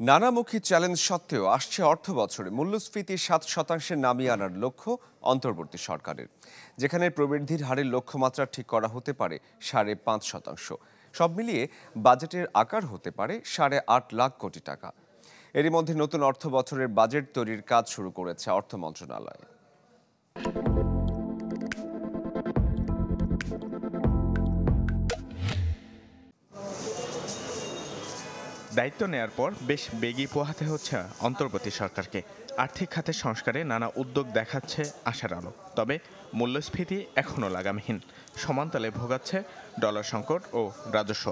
নানামুখী challenge সত্ত্বেও আসছে অর্থবছরে মূল্যস্ফীতি 7% নামিয়ে আনার লক্ষ্য অন্তর্বর্তী সরকারের, যেখানে প্রবৃদ্ধির হারের লক্ষ্যমাত্রা ঠিক করা হতে পারে 5.5%। সব মিলিয়ে বাজেটের আকার হতে পারে 8.5 লাখ কোটি টাকা। এরই মধ্যে নতুন অর্থ বছরের বাজেট তৈরির কাজ শুরু করেছে অর্থ মন্ত্রণালয়। দায়িত্ব নেয়ার পর বেশ বেগই পোহাতে হচ্ছে অন্তর্বর্তী সরকারকে। আর্থিক খাতের সংস্কারে নানা উদ্যোগ দেখাচ্ছে আশার আলো, তবে মূল্যস্ফীতি এখনও লাগামহীন। সমানতালে ভোগাচ্ছে ডলার সংকট ও রাজস্ব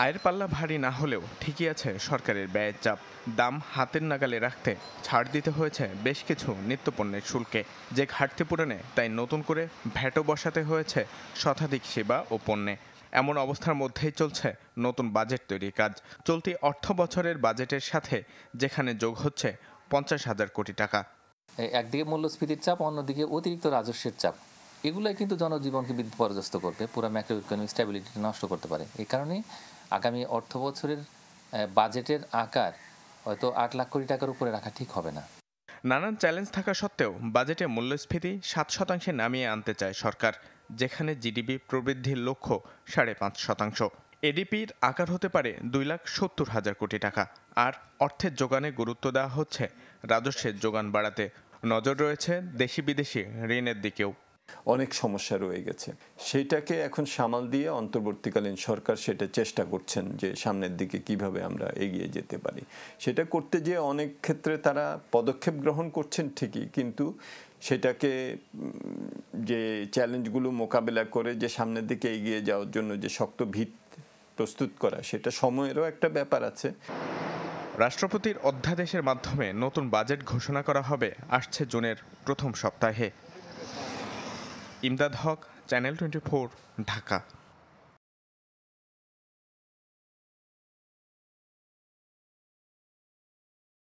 আয়ের পাল্লা ভারী না হলেও ঠিকই আছে সরকারের ব্যয়ের চাপ। দাম হাতের নাগালে রাখতে ছাড় দিতে হয়েছে বেশ কিছু নিত্যপণ্যের শুল্কে, যে ঘাটতি পূরণে তাই নতুন করে ভ্যাটও বসাতে হয়েছে শতাধিক সেবা ও পণ্যে। এমন অবস্থার মধ্যেই চলছে নতুন বাজেট তৈরির কাজ। চলতি অর্থ বছরের বাজেটের সাথে যেখানে যোগ হচ্ছে 50,000 কোটি টাকা। একদিকে মূল্যস্ফীতির চাপ, অন্যদিকে অতিরিক্ত রাজস্বের চাপ, এগুলোই কিন্তু জনজীবনকে বিপর্যস্ত করবে, পুরো ম্যাক্রো ইকোনমিক স্ট্যাবিলিটি নষ্ট করতে পারে। এই কারণে আগামী অর্থ বছরের বাজেটের আকার হয়তো 8 লাখ কোটি টাকার উপরে রাখা ঠিক হবে না। নানান চ্যালেঞ্জ থাকা সত্ত্বেও বাজেটে মূল্যস্ফীতি 7% নামিয়ে আনতে চায় সরকার, যেখানে জিডিপি প্রবৃদ্ধির লক্ষ্য 5.5%। এডিপির আকার হতে পারে 2,70,000 কোটি টাকা। আর অর্থের যোগানে গুরুত্ব দেওয়া হচ্ছে রাজস্বের যোগান বাড়াতে। নজর রয়েছে দেশি বিদেশি ঋণের দিকেও। অনেক সমস্যা রয়ে গেছে, সেইটাকে এখন সামাল দিয়ে অন্তর্বর্তীকালীন সরকার সেটা চেষ্টা করছেন যে সামনের দিকে কিভাবে আমরা এগিয়ে যেতে পারি। সেটা করতে যে অনেক ক্ষেত্রে তারা পদক্ষেপ গ্রহণ করছেন ঠিকই, কিন্তু সেটাকে যে চ্যালেঞ্জগুলো মোকাবেলা করে যে সামনের দিকে এগিয়ে যাওয়ার জন্য যে শক্ত ভিত প্রস্তুত করা, সেটা সময়েরও একটা ব্যাপার আছে। রাষ্ট্রপতির অধ্যাদেশের মাধ্যমে নতুন বাজেট ঘোষণা করা হবে আসছে জুনের প্রথম সপ্তাহে। ইমদাদ হক, চ্যানেল 24, ঢাকা।